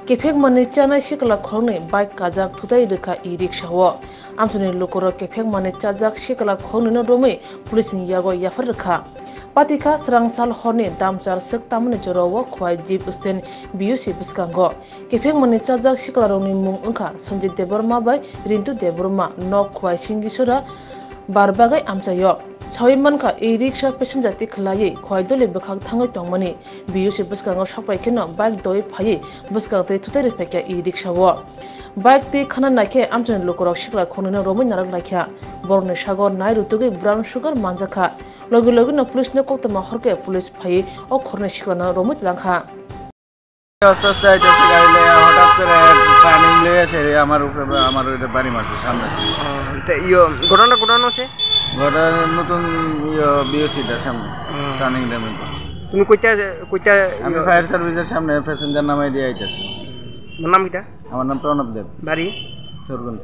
Kefek mani chana shikala khorne bike kajak thudai rekha e-rickshaw wo. Amsuni lokoro kefek mani chajak shikala khorne no romai police ni yago yafar rekha. Patika serang sal horni damchar sek tamune jorowo khwai jeep usten BUC biskango. Kefek mani chajak shikala roni mung ungkha Sanjit Deborma bai Rintu Deborma nok khwai singisora barbagai amchayo. Sawi manka e-rickshaw passenger ti khlai khwai dole bekhak thangai tongmani BUC biskango shopai keno bike doi phai biskang te thudai repekya e-rickshaw wo. Bike ti khana naike amchani lokorok shikla khorne no romai narak lakya. Borne sagor nai rutugi brown sugar manjakha. Logi logi no police ne koktama horke police phai o khorne shikla no romai tlangkha. আস্তে আস্তে আইতেছে গাড়ি লইয়া হঠাৎ করে turning লইয়া ছেড়ে আমার উপরে আমার ওইটা বাড়ি মারছে সামনে ঘটনা ঘটানো আছে ঘটনা নতুন বিওসিটার সামনে টার্নিং ড্যামে তুমি কইতা কইতা আমি ফায়ার সার্ভিসের সামনে প্যাসেঞ্জার নামাই দিয়ে আইতেছি নাম কিটা আমার নাম প্রণব দেব বাড়ি চোরগঞ্জ।